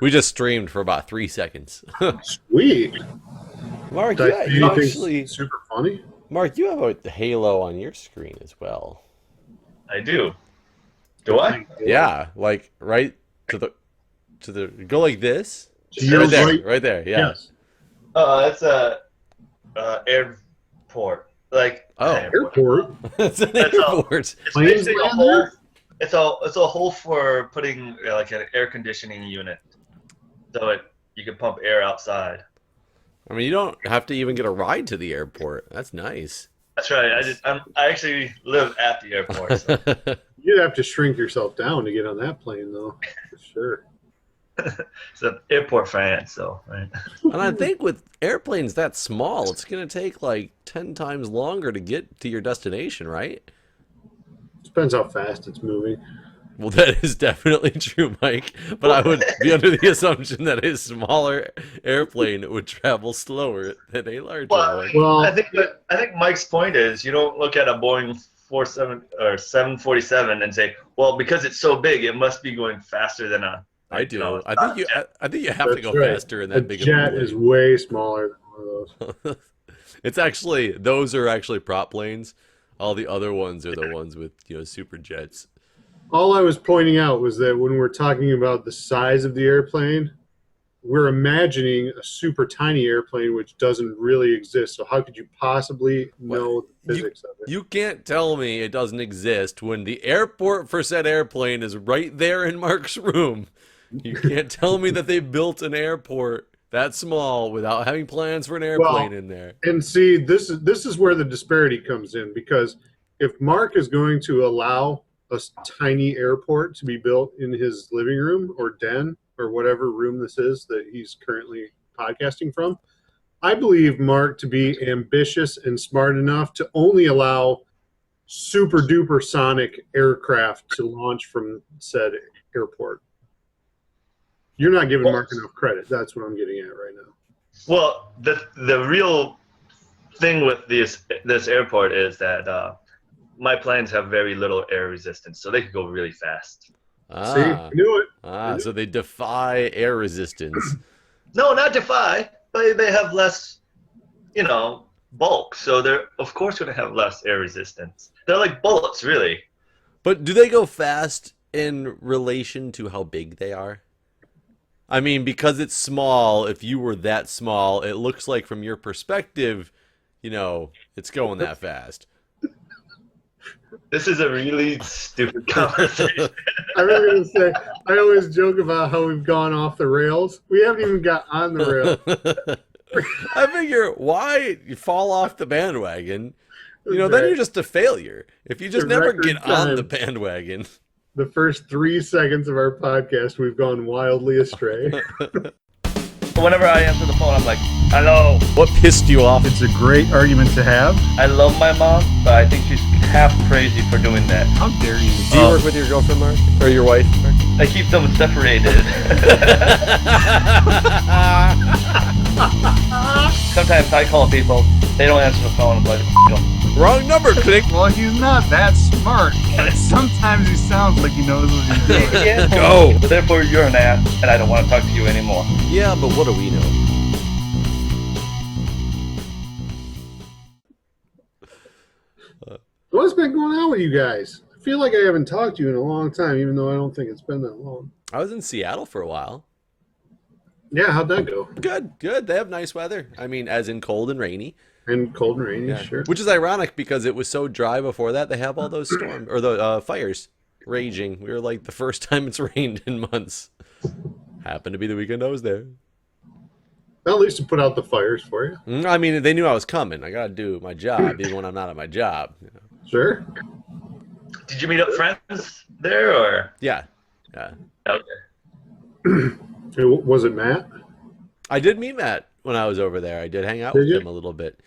We just streamed for about 3 seconds. Sweet. Mark, Did I say you anything actually, super funny? Mark, you have a halo on your screen as well. I do. Do I? Yeah, like right to the go like this. To your Right there. Yeah. Yes. That's a airport. Like Oh. Airport. It's an That's all. airport. It's Planes basically a land hole. there? It's a hole for putting like an air conditioning unit, so you can pump air outside. I mean, you don't have to even get a ride to the airport. That's nice. That's right. I actually live at the airport. So. You'd have to shrink yourself down to get on that plane, though. For sure. It's an airport fan, so right. And I think with airplanes that small, it's going to take like 10 times longer to get to your destination, right? Depends how fast it's moving. Well, that is definitely true, Mike. But I would be under the assumption that a smaller airplane would travel slower than a larger one. Well, I think Mike's point is you don't look at a Boeing 47 or 747 and say, well, because it's so big, it must be going faster than a. I do. You know, I think you have to that's go right. faster in The that big jet of a is plane. way smaller than one of those. It's actually those are actually prop planes. All the other ones are the ones with super jets. All I was pointing out was that when we're talking about the size of the airplane, we're imagining a super tiny airplane which doesn't really exist. So how could you possibly know the physics of it? You can't tell me it doesn't exist when the airport for said airplane is right there in Mark's room. You can't tell me that they built an airport that small without having plans for an airplane in there. And see, this is where the disparity comes in, because if Mark is going to allow a tiny airport to be built in his living room or den or whatever room this is that he's currently podcasting from, I believe Mark to be ambitious and smart enough to only allow super duper sonic aircraft to launch from said airport. You're not giving Mark enough credit. That's what I'm getting at right now. Well, the real thing with this airport is that my planes have very little air resistance, so they could go really fast. Ah, See, I knew it. so they defy air resistance. No, not defy, but they have less, bulk, so they're of course going to have less air resistance. They're like bullets, really. But do they go fast in relation to how big they are? I mean, because it's small, if you were that small, it looks like from your perspective, it's going that fast. This is a really stupid conversation. I was going to say, I always joke about how we've gone off the rails. We haven't even got on the rails. I figure, why you fall off the bandwagon? Then you're just a failure. If you just The never record get on time. the bandwagon. The first 3 seconds of our podcast, we've gone wildly astray. Whenever I answer the phone, I'm like, hello. What pissed you off? It's a great argument to have. I love my mom, but I think she's half crazy for doing that. How dare you? Do you work with your girlfriend, Mark? Or your wife, Mark? I keep them separated. Sometimes I call people, they don't answer the phone, I'm like, them. Wrong number, click. Well, he's not that smart, but sometimes he sounds like he knows what he's doing. Go. But therefore, you're an ass, and I don't want to talk to you anymore. Yeah, but what do we know? What's been going on with you guys? I feel like I haven't talked to you in a long time, even though I don't think it's been that long. I was in Seattle for a while. Yeah, how'd that go? Good. They have nice weather. I mean, as in cold and rainy. And cold and rainy, sure. Which is ironic because it was so dry before that. They have all those storms or the fires raging. We were like the first time it's rained in months. Happened to be the weekend I was there. Well, at least to put out the fires for you. I mean, they knew I was coming. I got to do my job even when I'm not at my job. Sure. Did you meet up friends there, or? Yeah. Okay. Was it Matt? I did meet Matt when I was over there. I did hang out with him a little bit.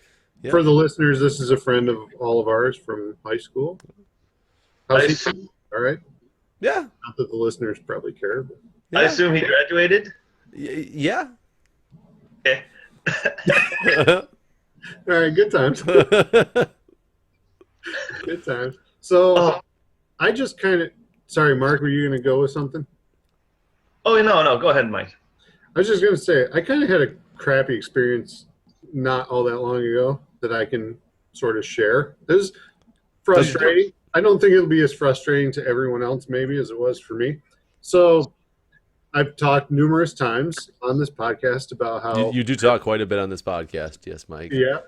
Yeah. For the listeners, this is a friend of all of ours from high school. How's he? All right. Yeah. Not that the listeners probably care. But... Yeah. I assume he graduated? Yeah. Okay. All right, good times. Good times. So I just kind of... Sorry, Mark, were you going to go with something? Oh no, go ahead, Mike. I was just gonna say I kind of had a crappy experience not all that long ago that I can sort of share. This is frustrating. I don't think it'll be as frustrating to everyone else maybe as it was for me. So I've talked numerous times on this podcast about how You do talk quite a bit on this podcast, yes, Mike. yeah,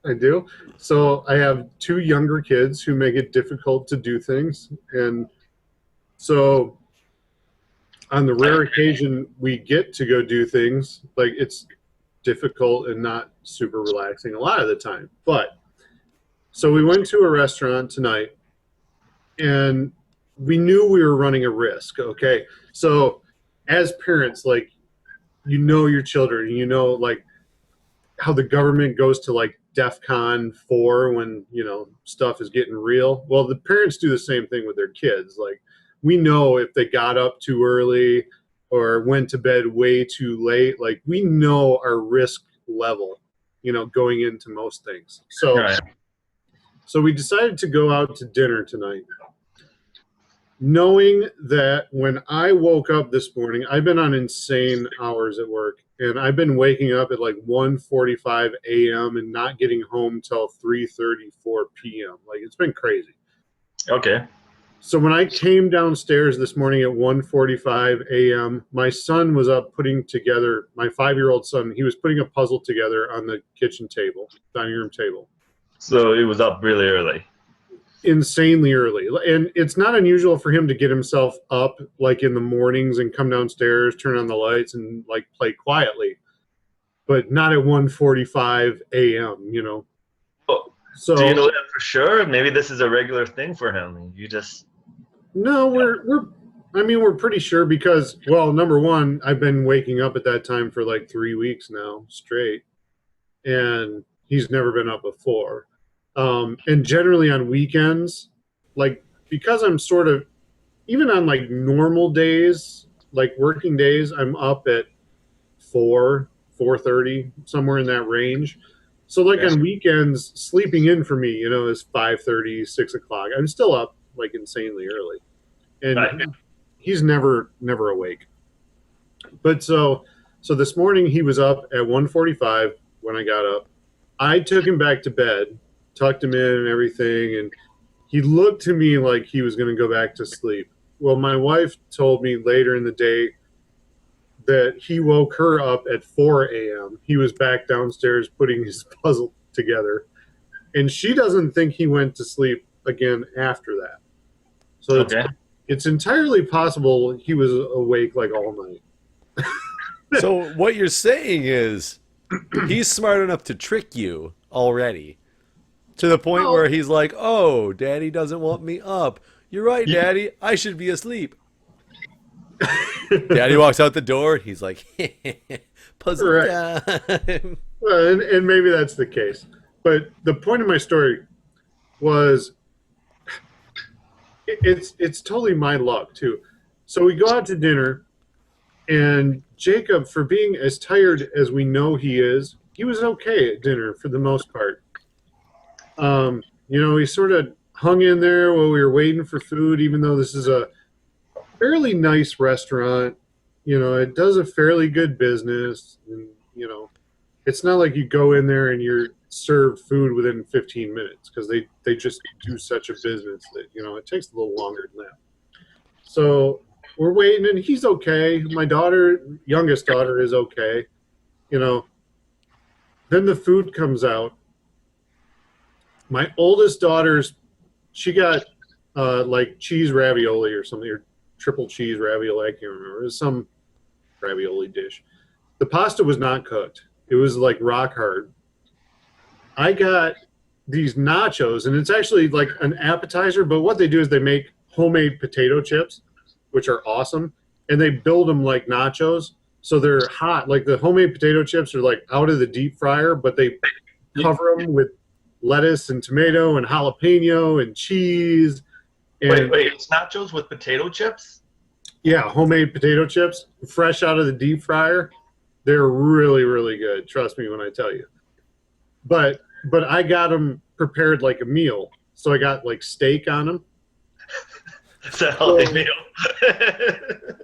I do. So I have two younger kids who make it difficult to do things, and so on the rare occasion we get to go do things, like it's difficult and not super relaxing a lot of the time. But so we went to a restaurant tonight, and we knew we were running a risk. Okay, so as parents, like your children, like how the government goes to like DEFCON 4 when stuff is getting real. Well, the parents do the same thing with their kids. Like we know if they got up too early or went to bed way too late, like we know our risk level, going into most things. So we decided to go out to dinner tonight, knowing that when I woke up this morning, I've been on insane hours at work, and I've been waking up at like 1:45 a.m. and not getting home till 3:34 p.m. Like it's been crazy. Okay. So when I came downstairs this morning at 1:45 a.m., my son was up putting together, my 5-year-old son, he was putting a puzzle together on the kitchen table, dining room table. So he was up really early. Insanely early. And it's not unusual for him to get himself up like in the mornings and come downstairs, turn on the lights and like play quietly, but not at 1:45 a.m., Oh, So do you know that for sure? Maybe this is a regular thing for him. You just no, we're pretty sure because, well, number one, I've been waking up at that time for like 3 weeks now straight, and he's never been up before. And generally on weekends, like because I'm sort of, even on like normal days, like working days, I'm up at 4:30, somewhere in that range. So like on weekends, sleeping in for me, is 5:30, 6 o'clock. I'm still up like insanely early, and he's never awake. But so this morning he was up at 1:45 when I got up. I took him back to bed, tucked him in and everything, and he looked to me like he was going to go back to sleep. Well, my wife told me later in the day that he woke her up at 4 a.m. He was back downstairs putting his puzzle together, and she doesn't think he went to sleep again after that. So it's entirely possible he was awake like all night. So what you're saying is he's smart enough to trick you already, to the point where he's like, "Oh, Daddy doesn't want me up. You're right, Daddy. I should be asleep." Daddy walks out the door. He's like, "Puzzle time." Well, and maybe that's the case. But the point of my story was it's totally my luck too. So we go out to dinner, and Jacob, for being as tired as we know he is, he was okay at dinner for the most part. He sort of hung in there while we were waiting for food, even though this is a fairly nice restaurant. It does a fairly good business, and it's not like you go in there and you're served food within 15 minutes, because they just do such a business that it takes a little longer than that. So we're waiting, and he's okay. My youngest daughter is okay. Then the food comes out. My oldest daughter's, she got like cheese ravioli or something, or triple cheese ravioli. I can't remember. It was some ravioli dish. The pasta was not cooked. It was like rock hard. I got these nachos, and it's actually like an appetizer, but what they do is they make homemade potato chips, which are awesome, and they build them like nachos. So they're hot. Like the homemade potato chips are like out of the deep fryer, but they cover them with lettuce and tomato and jalapeno and cheese. And wait, it's nachos with potato chips? Yeah, homemade potato chips, fresh out of the deep fryer. They're really, really good. Trust me when I tell you. But I got them prepared like a meal. So I got like steak on them. It's a healthy meal.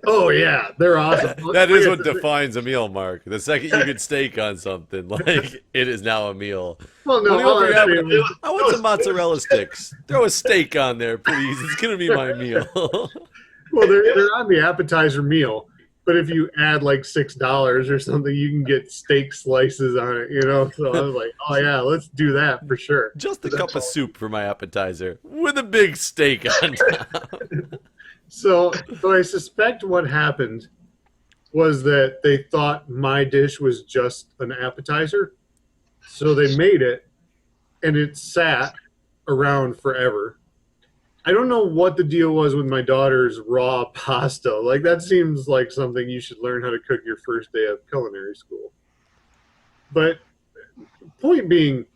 Oh yeah, they're awesome. That is what defines a meal, Mark. The second you get steak on something, like it is now a meal. Well, no, What do you all want I'm for your saying appetizer? is- I want some mozzarella sticks. Throw a steak on there, please. It's gonna be my meal. well, they're on the appetizer meal, but if you add like $6 or something, you can get steak slices on it. So I was like, oh yeah, let's do that for sure. Just a That's cup of all. soup for my appetizer with a big steak on top. So I suspect what happened was that they thought my dish was just an appetizer, so they made it, and it sat around forever. I don't know what the deal was with my daughter's raw pasta. Like that seems like something you should learn how to cook your first day of culinary school. But point being,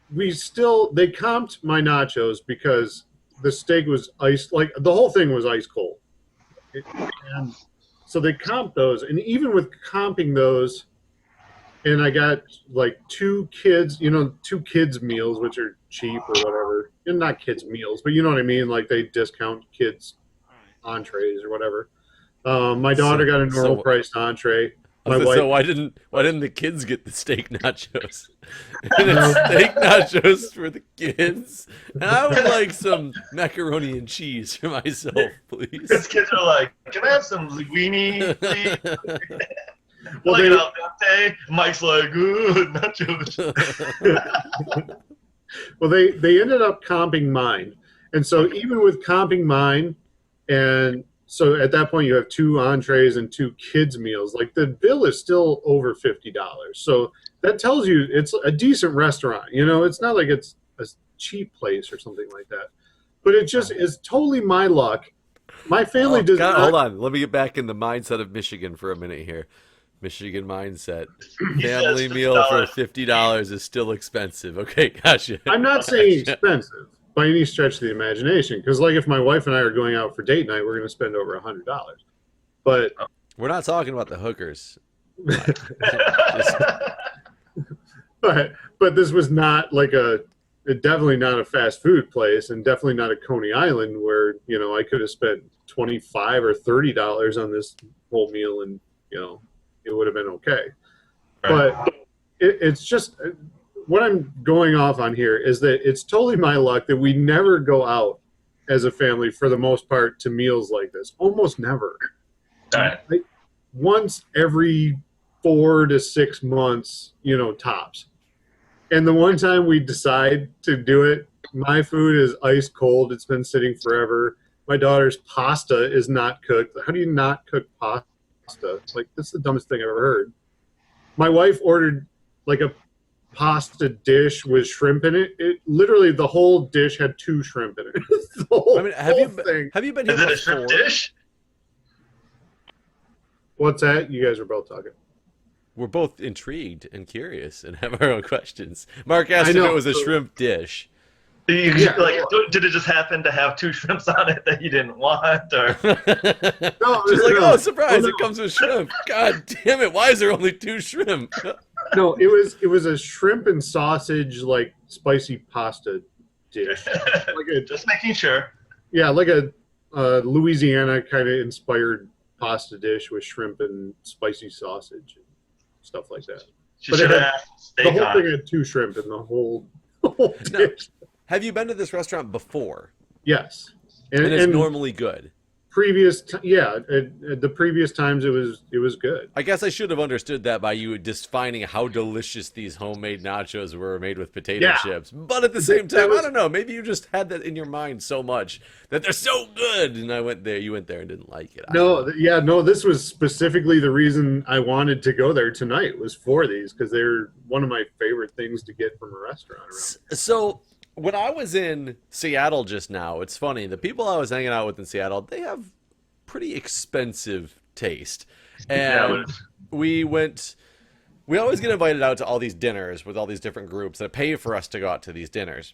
they comped my nachos because the steak was ice, like the whole thing was ice cold. And so they comped those, and even with comping those, and I got like two kids meals, which are cheap or whatever. And not kids meals, but you know what I mean? Like they discount kids entrees or whatever. My daughter got a normal priced entree. My wife, So why didn't the kids get the steak nachos? And it's steak nachos for the kids. And I would like some macaroni and cheese for myself, please. His kids are like, "Can I have some linguine, please?" Well, Like they- an al dente. Mike's like, "Ooh, nachos." well, they ended up comping mine, and so even with comping mine, and so at that point you have two entrees and two kids meals. Like the bill is still over $50. So that tells you it's a decent restaurant. It's not like it's a cheap place or something like that. But it just is totally my luck. My family does not. Hold on. Let me get back in the mindset of Michigan for a minute here. Michigan mindset. Family meal for $50 is still expensive. Okay, gotcha. I'm not saying expensive by any stretch of the imagination, because like if my wife and I are going out for date night, we're going to spend over $100. But We're not talking about the hookers. but this was not like definitely not a fast food place, and definitely not a Coney Island where I could have spent $25 or $30 on this whole meal, and it would have been okay. Right. But it's just what I'm going off on here is that it's totally my luck that we never go out as a family for the most part to meals like this. Almost never. All right. Like, once every 4 to 6 months, tops. And the one time we decide to do it, my food is ice cold. It's been sitting forever. My daughter's pasta is not cooked. How do you not cook pasta? Like, that's the dumbest thing I've ever heard. My wife ordered like a pasta dish with shrimp in it. It literally, the whole dish had 2 shrimp in it. The whole, have whole thing. you been here Is it a before? shrimp dish? What's that? You guys were both talking. We're both intrigued and curious and have our own questions. Mark asked I if know. it was a shrimp dish. Yeah. Did it just happen to have 2 shrimps on it that you didn't want, or? No, She's like, no. oh, surprise! Oh, no. It comes with shrimp. God damn it! Why is there only 2 shrimp? No, it was a shrimp and sausage like spicy pasta dish. Just making sure. Yeah, like a Louisiana kind of inspired pasta dish with shrimp and spicy sausage and stuff like that. She But should it have had- asked The steak whole on thing it. had 2 shrimp in the whole No. dish. Have you been to this restaurant before? Yes, And it's normally good. the previous times it was good. I guess I should have understood that by you just finding how delicious these homemade nachos were made with potato Yeah. chips. But at the same That time, was- I don't know. Maybe you just had that in your mind so much that they're so good, and I went there. You went there and didn't like it. I don't know. No, this was specifically the reason I wanted to go there tonight was for these, because they're one of my favorite things to get from a restaurant around. So when I was in Seattle just now, it's funny. The people I was hanging out with in Seattle, they have pretty expensive taste, and we always get invited out to all these dinners with all these different groups that pay for us to go out to these dinners.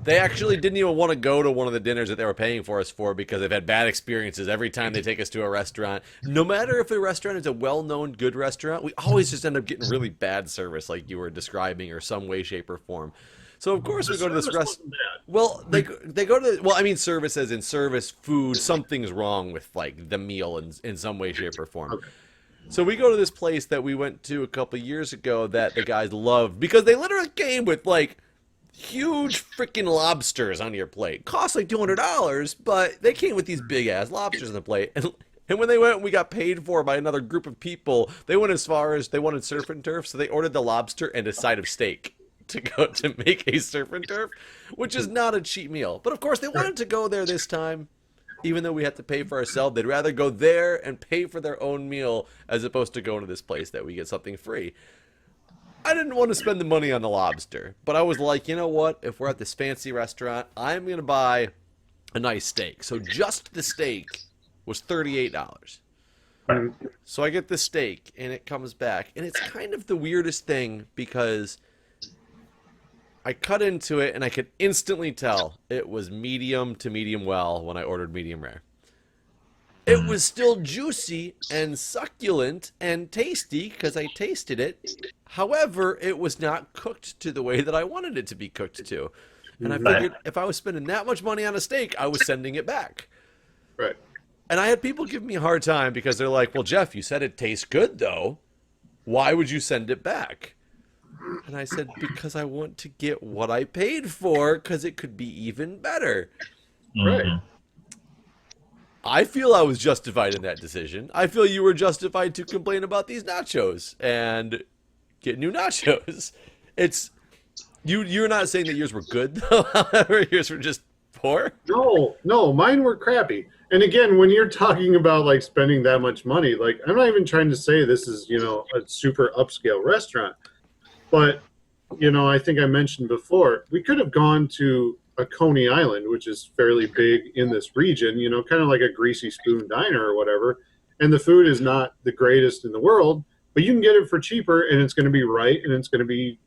They actually didn't even want to go to one of the dinners that they were paying for us for because they've had bad experiences every time they take us to a restaurant. No matter if the restaurant is a well-known good restaurant, we always just end up getting really bad service like you were describing, or some way, shape, or form. So of course we go to this service restaurant. wasn't bad. Well, they go to, well, I mean, service as in service, food, something's wrong with like the meal in some way, shape, or form. Okay. So we go to this place that we went to a couple years ago that the guys loved because they literally came with like huge freaking lobsters on your plate. Cost like $200, but they came with these big ass lobsters on the plate. And when they went, we got paid for by another group of people. They went as far as they wanted surf and turf, so they ordered the lobster and a side of steak to go to make a surf and turf, which is not a cheap meal. But of course, they wanted to go there this time, even though we had to pay for ourselves. They'd rather go there and pay for their own meal as opposed to going to this place that we get something free. I didn't want to spend the money on the lobster, but I was like, you know what? If we're at this fancy restaurant, I'm going to buy a nice steak. So just the steak was $38. So I get the steak, and it comes back. And it's kind of the weirdest thing because I cut into it, and I could instantly tell it was medium to medium well when I ordered medium rare. It was still juicy and succulent and tasty because I tasted it. However, it was not cooked to the way that I wanted it to be cooked to. And I figured if I was spending that much money on a steak, I was sending it back. Right. And I had people give me a hard time because they're like, well, Jeff, you said it tastes good, though. Why would you send it back? And I said, because I want to get what I paid for because it could be even better. Right. I feel I was justified in that decision. I feel you were justified to complain about these nachos and get new nachos. It's you're not saying that yours were good though. However, yours were just poor. No, mine were crappy. And again, when you're talking about like spending that much money, like I'm not even trying to say this is, a super upscale restaurant. But, I think I mentioned before, we could have gone to a Coney Island, which is fairly big in this region, kind of like a Greasy Spoon Diner or whatever. And the food is not the greatest in the world, but you can get it for cheaper and it's going to be right and it's going to be,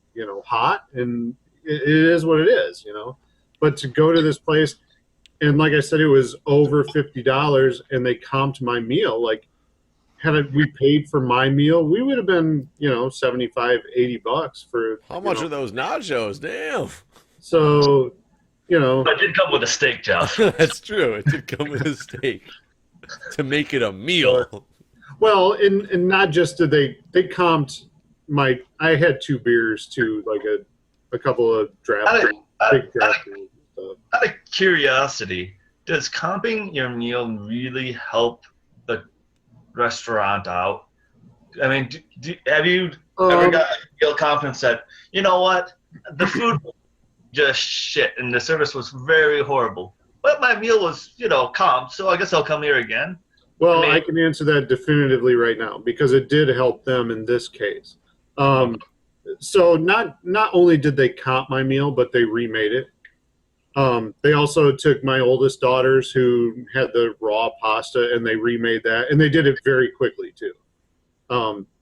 hot and it is what it is, But to go to this place, and like I said, it was over $50 and they comped my meal. Like, had we paid for my meal, we would have been, $75, $80 for. How much are those nachos? Damn. So, But it did come with a steak, Jeff. That's true. It did come with a steak to make it a meal. Well, and not just did they comped I had 2 beers too, like a couple of big draft beers and stuff. Out of curiosity, does comping your meal really help the restaurant out? I mean, have you ever got real confidence that, you know what, the food was just shit and the service was very horrible, but my meal was, comped, so I guess I'll come here again? Well, I can answer that definitively right now because it did help them in this case. So not only did they comp my meal, but they remade it. They also took my oldest daughters who had the raw pasta and they remade that, and they did it very quickly too.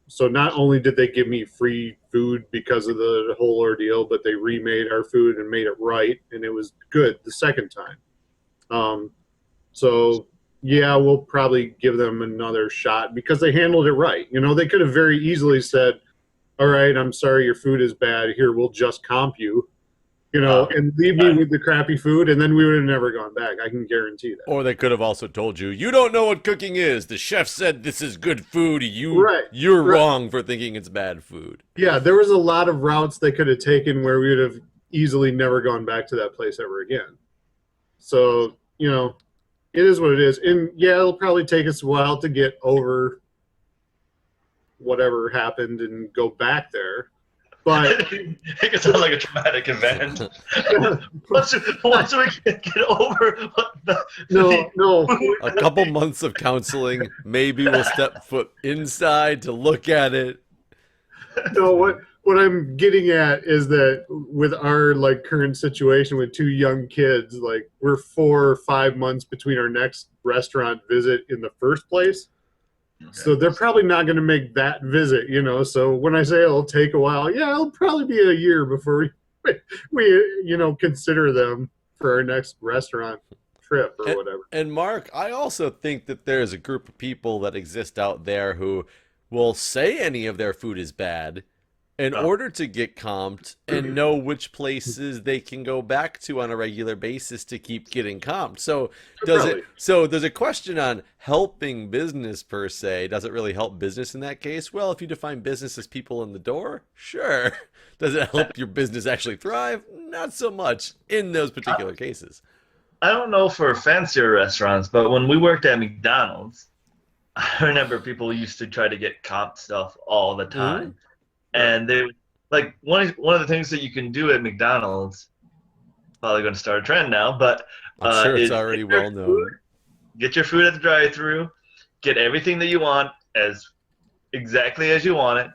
So not only did they give me free food because of the whole ordeal, but they remade our food and made it right, and it was good the second time. So yeah, we'll probably give them another shot because they handled it right. They could have very easily said, all right, I'm sorry your food is bad. Here, we'll just comp you, and leave me with the crappy food, and then we would have never gone back. I can guarantee that. Or they could have also told you, you don't know what cooking is. The chef said this is good food. You're wrong for thinking it's bad food. Yeah, there was a lot of routes they could have taken where we would have easily never gone back to that place ever again. So, it is what it is. And yeah, it'll probably take us a while to get over whatever happened and go back there. But it can sound like a traumatic event. once we get over no. A couple months of counseling, maybe we'll step foot inside to look at it. No, what I'm getting at is that with our current situation with 2 young kids, we're 4 or 5 months between our next restaurant visit in the first place. Okay. So they're probably not going to make that visit, So when I say it'll take a while, yeah, it'll probably be a year before we consider them for our next restaurant trip or whatever. And Mark, I also think that there's a group of people that exist out there who will say any of their food is bad, in Oh. order to get comped and know which places they can go back to on a regular basis to keep getting comped. So Probably. there's a question on helping business per se. Does it really help business in that case? Well, if you define business as people in the door, sure. Does it help your business actually thrive? Not so much in those particular cases. I don't know for fancier restaurants, but when we worked at McDonald's, I remember people used to try to get comp stuff all the time. And they like one of the things that you can do at McDonald's, probably going to start a trend now, but I'm sure it's is already well known. get your food at the drive-thru, get everything that you want as exactly as you want it.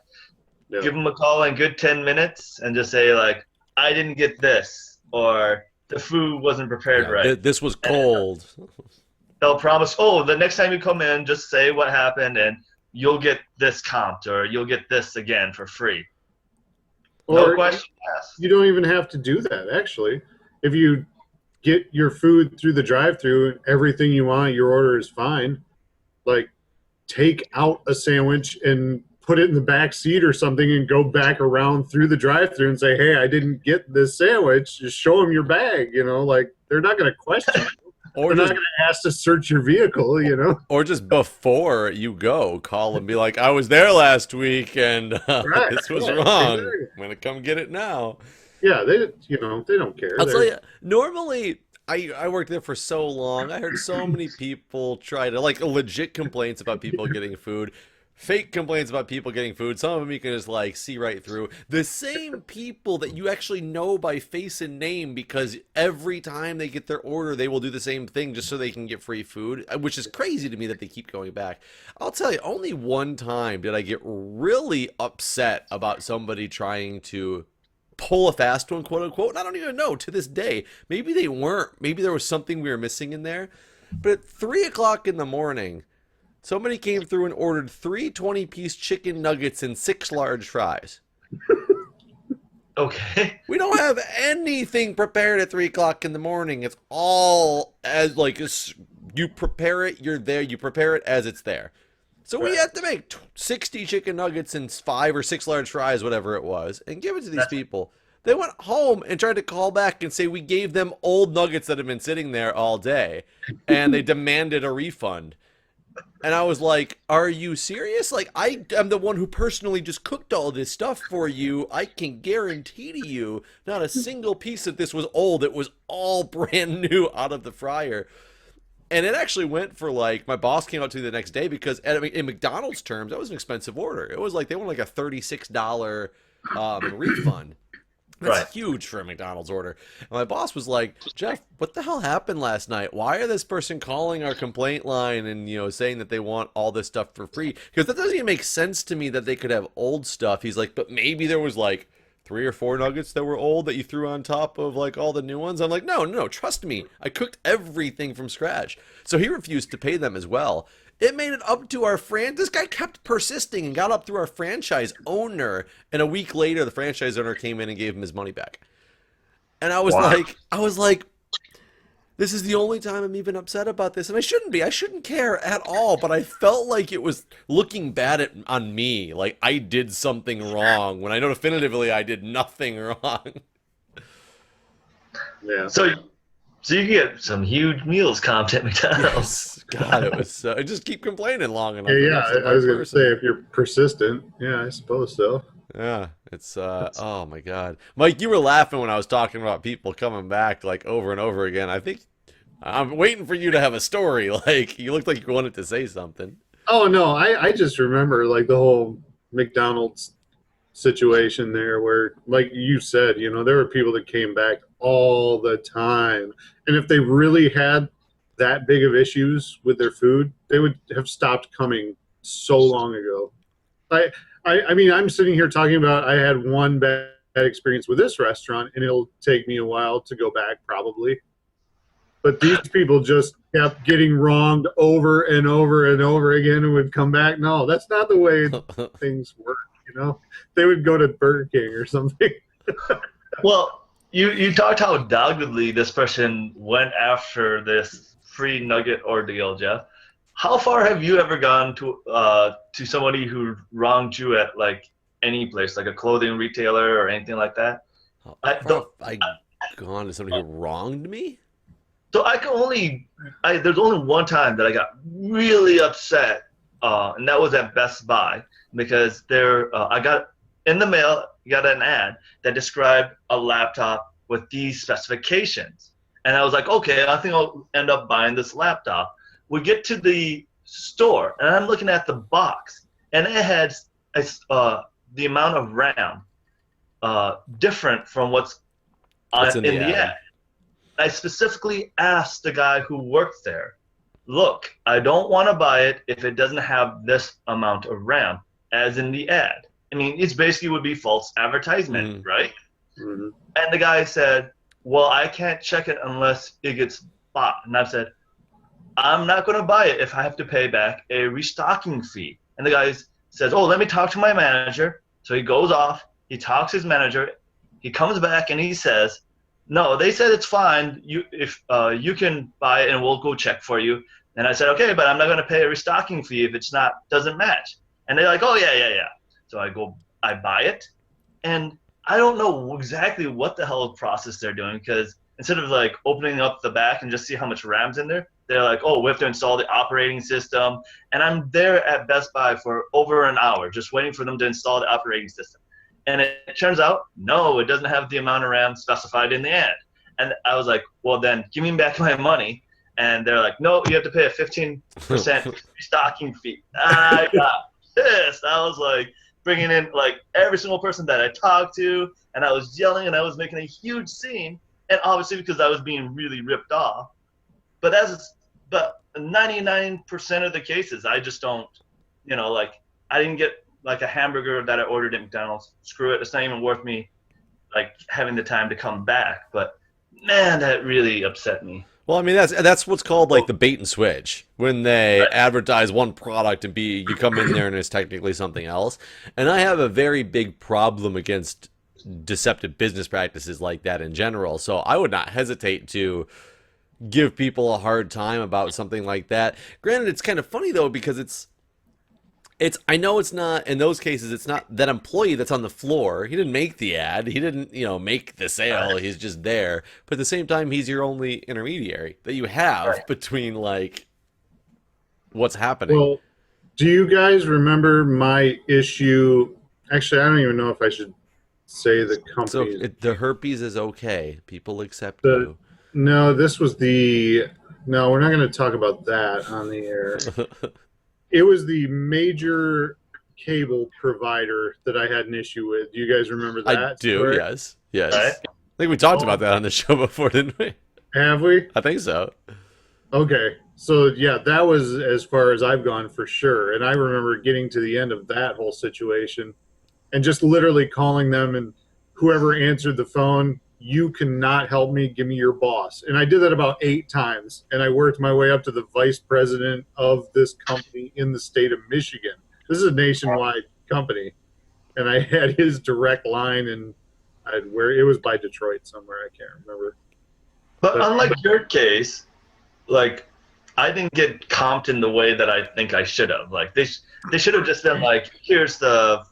Yeah. Give them a call in good 10 minutes and just say like, I didn't get this, or the food wasn't prepared Yeah, right. this was cold. They'll promise, oh, the next time you come in, just say what happened and you'll get this comped or you'll get this again for free. No Or question asked. you don't even have to do that, actually. If you get your food through the drive-thru and everything you want, your order is fine. Like, take out a sandwich and put it in the back seat or something and go back around through the drive-thru and say, hey, I didn't get this sandwich. Just show them your bag, like, they're not going to question you. Or They're just not going to ask to search your vehicle. Or just before you go, call and be like, I was there last week and Right. this was Yeah, wrong. exactly. I'm going to come get it now. Yeah, they don't care. I'll tell you, normally, I worked there for so long. I heard so many people try to, like, legit complaints about people getting food. Fake complaints about people getting food. Some of them you can just like see right through. The same people that you actually know by face and name because every time they get their order, they will do the same thing just so they can get free food, which is crazy to me that they keep going back. I'll tell you, only one time did I get really upset about somebody trying to pull a fast one, quote unquote. And I don't even know to this day. Maybe they weren't. Maybe there was something we were missing in there. But at 3 o'clock in the morning, somebody came through and ordered 3 20-piece chicken nuggets and 6 large fries. Okay. We don't have anything prepared at 3 o'clock in the morning. It's all as like you prepare it, you're there. You prepare it as it's there. So we had to make 60 chicken nuggets and 5 or 6 large fries, whatever it was, and give it to these people. They went home and tried to call back and say we gave them old nuggets that have been sitting there all day, and they demanded a refund. And I was like, are you serious? Like, I am the one who personally just cooked all this stuff for you. I can guarantee to you not a single piece of this was old. It was all brand new out of the fryer. And it actually went for like, my boss came out to me the next day because in McDonald's terms, that was an expensive order. It was like, they wanted like a $36 refund. That's huge for a McDonald's order. And my boss was like, Jeff, what the hell happened last night? Why are this person calling our complaint line and, saying that they want all this stuff for free? Because that doesn't even make sense to me that they could have old stuff. He's like, but maybe there was like 3 or 4 nuggets that were old that you threw on top of like all the new ones. I'm like, no, trust me. I cooked everything from scratch. So he refused to pay them as well. It made it up to our this guy kept persisting and got up through our franchise owner. And a week later, the franchise owner came in and gave him his money back. And I was like, this is the only time I'm even upset about this. And I shouldn't be. I shouldn't care at all. But I felt like it was looking bad on me. Like I did something wrong when I know definitively I did nothing wrong. Yeah. So you get some huge meals comped at McDonald's. Yes. God, it was I just keep complaining long enough. Yeah, I was going to say, if you're persistent, yeah, I suppose so. Yeah, it's oh my God, Mike, you were laughing when I was talking about people coming back like over and over again. I think I'm waiting for you to have a story. Like you looked like you wanted to say something. Oh no, I just remember like the whole McDonald's situation there, where like you said, there were people that came back all the time, and if they really had that big of issues with their food, they would have stopped coming so long ago. I mean, I'm sitting here talking about I had one bad experience with this restaurant, and it'll take me a while to go back probably. But these people just kept getting wronged over and over and over again and would come back. No, that's not the way things work, They would go to Burger King or something. Well, you talked how doggedly this person went after this free nugget ordeal, Jeff. How far have you ever gone to somebody who wronged you at like any place, like a clothing retailer or anything like that. How I far don't. have I gone to somebody who wronged me? So I can only. There's only one time that I got really upset, and that was at Best Buy because I got in the mail, got an ad that described a laptop with these specifications, and I was like, okay, I think I'll end up buying this laptop. We get to the store, and I'm looking at the box, and it had the amount of RAM different from what's What's in in the the ad? ad. I specifically asked the guy who worked there, look, I don't want to buy it if it doesn't have this amount of RAM as in the ad. I mean, it's basically would be false advertisement, right? Mhm. And the guy said, well, I can't check it unless it gets bought. And I said, I'm not going to buy it if I have to pay back a restocking fee. And the guy says, oh, let me talk to my manager. So he goes off, he talks to his manager, he comes back and he says, no, they said it's fine. You can buy it and we'll go check for you. And I said, okay, but I'm not going to pay a restocking fee if it's doesn't match. And they're like, oh yeah. So I buy it, and I don't know exactly what the hell process they're doing because instead of like opening up the back and just see how much RAM's in there, they're like, oh, we have to install the operating system. And I'm there at Best Buy for over an hour just waiting for them to install the operating system. And it turns out, no, it doesn't have the amount of RAM specified in the ad. And I was like, well, then give me back my money. And they're like, no, you have to pay a 15% restocking fee. I got pissed. I was like bringing in like every single person that I talked to, and I was yelling and I was making a huge scene. And obviously because I was being really ripped off. But 99% of the cases, I just don't, like I didn't get like a hamburger that I ordered at McDonald's. Screw it. It's not even worth me like having the time to come back. But man, that really upset me. Well, I mean that's what's called like the bait and switch when they Right. advertise one product and you come in there and it's technically something else. And I have a very big problem against deceptive business practices like that in general. So I would not hesitate to give people a hard time about something like that. Granted, it's kind of funny though because it's I know it's not in those cases it's not that employee that's on the floor. He didn't make the ad. He didn't, make the sale. He's just there. But at the same time he's your only intermediary that you have Right. between between like what's happening. Well, do you guys remember my issue? Actually, I don't even know if I should say the So company. the herpes is okay. People accept The- No, this was the. No, we're not going to talk about that on the air. you. It was the major cable provider that I had an issue with. Do you guys remember that? I do, story? yes. Yes. Right. I think we talked about that on the show before, didn't we? Have we? I think so. Okay. So, yeah, that was as far as I've gone for sure. And I remember getting to the end of that whole situation and just literally calling them, and whoever answered the phone, you cannot help me, give me your boss. And I did that about 8 times, and I worked my way up to the vice president of this company in the state of Michigan. This is a nationwide company, and I had his direct line, and where it was by Detroit somewhere, I can't remember. But unlike your case, like I didn't get comped in the way that I think I should have. Like they should have just been like, here's the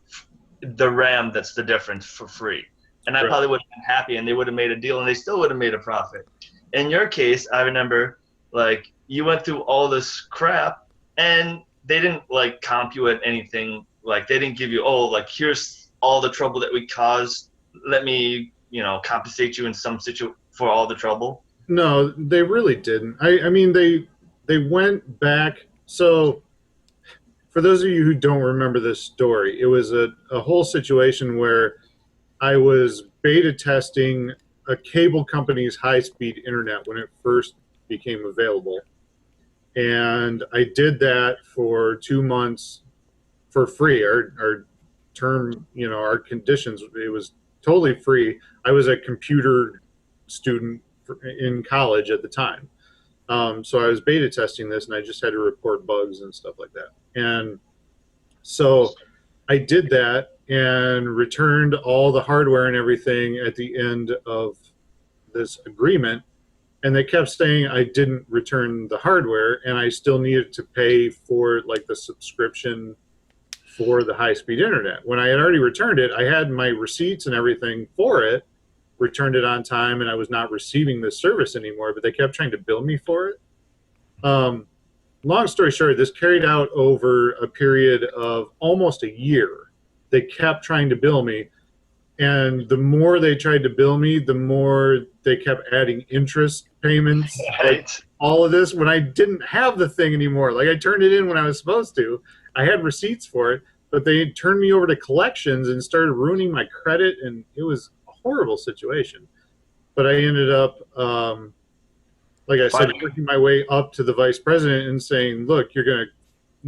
RAM that's the difference for free. And I Right. probably would have been happy and they would have made a deal and they still would have made a profit. In your case, I remember like you went through all this crap and they didn't like comp you at anything. Like they didn't give you, oh, like here's all the trouble that we caused. Let me, compensate you in some for all the trouble. No, they really didn't. I mean, they went back. So, for those of you who don't remember this story, it was a whole situation where I was beta testing a cable company's high-speed internet when it first became available. And I did that for 2 months for free. Our term, our conditions, it was totally free. I was a computer student in college at the time. So I was beta testing this and I just had to report bugs and stuff like that. And so I did that and returned all the hardware and everything at the end of this agreement. And they kept saying I didn't return the hardware and I still needed to pay for like the subscription for the high-speed internet. When I had already returned it, I had my receipts and everything for it, returned it on time, and I was not receiving this service anymore, but they kept trying to bill me for it. Long story short, this carried out over a period of almost a year. They kept trying to bill me, and the more they tried to bill me, the more they kept adding interest payments. Right. All of this when I didn't have the thing anymore. Like, I turned it in when I was supposed to. I had receipts for it, but they turned me over to collections and started ruining my credit, and it was a horrible situation. But I ended up, like I said, working my way up to the vice president and saying, look, you're going to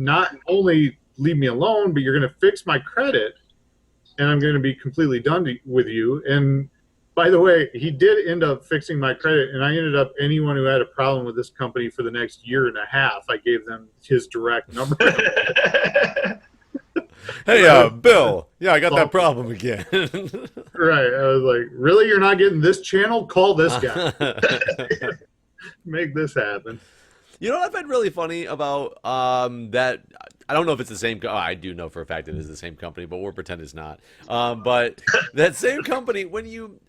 not only leave me alone, but you're going to fix my credit, and I'm going to be completely done with you. And by the way, he did end up fixing my credit, and I ended up, anyone who had a problem with this company for the next year and a half, I gave them his direct number. Hey, Bill. Yeah, I got that problem again. Right. I was like, really? You're not getting this channel? Call this guy. Make this happen. You know what I find really funny about that? I don't know if it's the same. I do know for a fact it is the same company, but we'll pretend it's not. But that same company, when you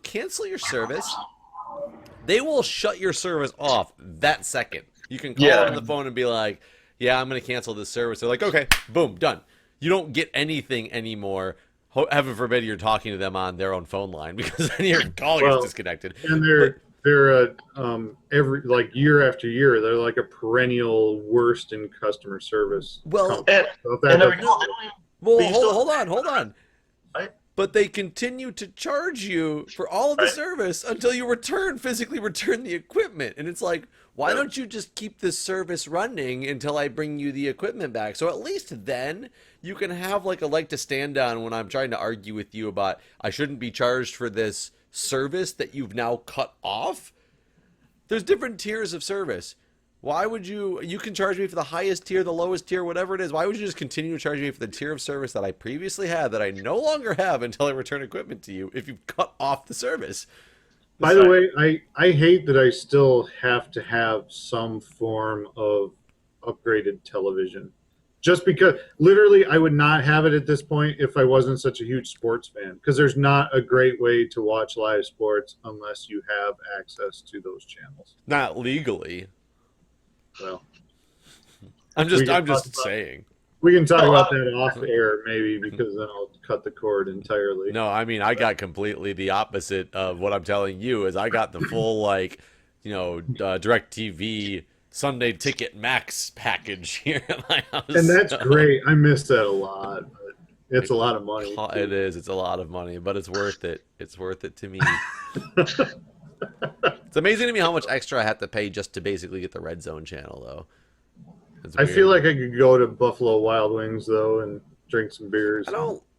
cancel your service, they will shut your service off that second. You can call them on the phone and be like, "Yeah, I'm going to cancel this service." They're like, "Okay, boom, done." You don't get anything anymore. Heaven forbid you're talking to them on their own phone line, because then your call gets disconnected. And they're every, like, year after year, they're like a perennial worst in customer service. Well, hold on. Right? But they continue to charge you for all of the service until you physically return the equipment. And it's like, why don't you just keep this service running until I bring you the equipment back? So at least then you can have like a leg to stand on when I'm trying to argue with you about I shouldn't be charged for this service that you've now cut off. There's different tiers of service. Why would you can charge me for the highest tier, the lowest tier, whatever it is. Why would you just continue to charge me for the tier of service that I previously had that I no longer have until I return equipment to you if you've cut off the service? By the way, I hate that I still have to have some form of upgraded television. Just because, literally, I would not have it at this point if I wasn't such a huge sports fan. Because there's not a great way to watch live sports unless you have access to those channels. Not legally. Well, I'm just saying. We can talk about that off air, maybe, because then I'll cut the cord entirely. No, I mean, I got completely the opposite of what I'm telling you. Is I got the full, like, DirecTV Sunday Ticket Max package here at my house. And that's great. I miss that a lot. But it's a lot of money. It is. It's a lot of money, but it's worth it. It's worth it to me. It's amazing to me how much extra I have to pay just to basically get the Red Zone channel, though. I feel like I could go to Buffalo Wild Wings, though, and drink some beers.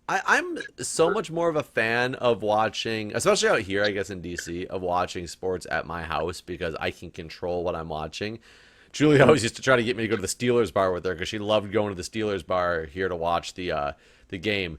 I'm so much more of a fan of watching, especially out here, I guess, in DC, of watching sports at my house because I can control what I'm watching. Julie always used to try to get me to go to the Steelers bar with her because she loved going to the Steelers bar here to watch the game.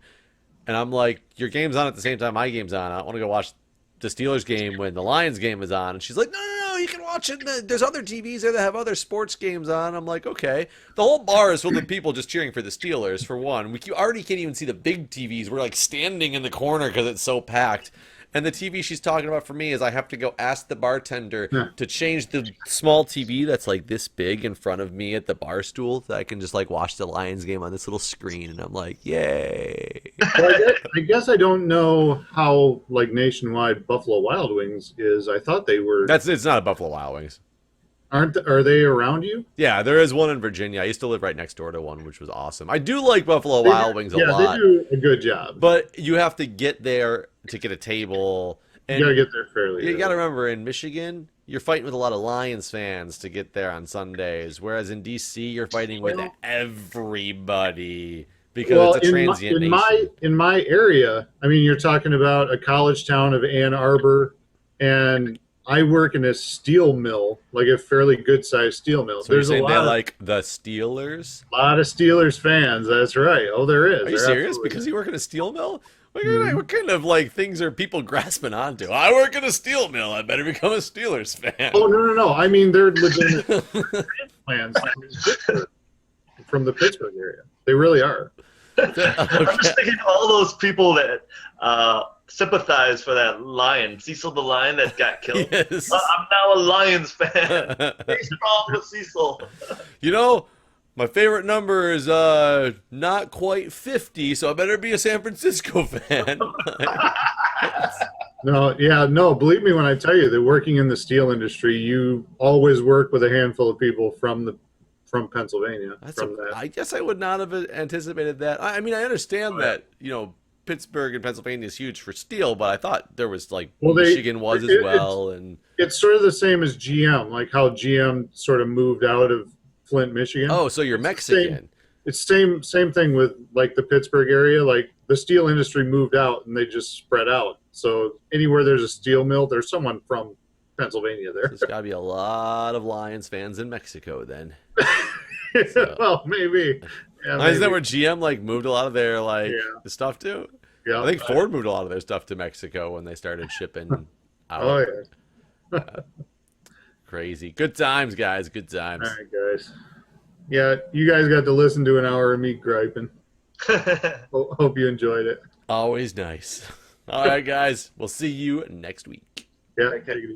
And I'm like, your game's on at the same time my game's on. I don't want to go watch the Steelers game when the Lions game is on. And she's like, no, you can watch it. There's other TVs there that have other sports games on. I'm like, okay. The whole bar is filled with people just cheering for the Steelers, for one. We already can't even see the big TVs. We're like standing in the corner because it's so packed. And the TV she's talking about for me is I have to go ask the bartender to change the small TV that's like this big in front of me at the bar stool so that I can just like watch the Lions game on this little screen. And I'm like, yay. Well, I guess I don't know how like nationwide Buffalo Wild Wings is. I thought they were. It's not a Buffalo Wild Wings. Are they around you? Yeah, there is one in Virginia. I used to live right next door to one, which was awesome. I do like Buffalo Wild Wings a lot. Yeah, they do a good job. But you have to get there to get a table. And you gotta get there fairly early. You gotta remember, in Michigan, you're fighting with a lot of Lions fans to get there on Sundays, whereas in DC, you're fighting with everybody because it's a transient nation. In my area, I mean, you're talking about a college town of Ann Arbor, and I work in a steel mill, like a fairly good-sized steel mill. So there's a lot like the Steelers? A lot of Steelers fans, that's right. Oh, there is. Are you serious? Because you work in a steel mill? What kind of like things are people grasping onto? I work in a steel mill. I better become a Steelers fan. Oh, no. I mean, they're legitimate fans from the Pittsburgh area. They really are. I'm just thinking of all those people that sympathize for that lion, Cecil the lion that got killed. Yes. I'm now a Lions fan. Stay strong with Cecil. You know, my favorite number is not quite 50, so I better be a San Francisco fan. No, believe me when I tell you that working in the steel industry, you always work with a handful of people from Pennsylvania. I guess I would not have anticipated that. I mean, I understand that, Pittsburgh and Pennsylvania is huge for steel, but I thought there was Michigan was as well. And it's sort of the same as GM, like how GM sort of moved out of Flint, Michigan. Oh, so you're Mexican. It's same thing with like the Pittsburgh area. Like the steel industry moved out and they just spread out. So anywhere there's a steel mill, there's someone from Pennsylvania there. There's got to be a lot of Lions fans in Mexico then. Well, maybe. Yeah, Isn't that where GM moved a lot of their the stuff to? Yeah, I think Ford moved a lot of their stuff to Mexico when they started shipping out. Oh yeah. Crazy. Good times, guys. Good times. All right, guys. Yeah, you guys got to listen to an hour of me griping. Hope you enjoyed it. Always nice. All right, guys. We'll see you next week. Yeah, take it easy.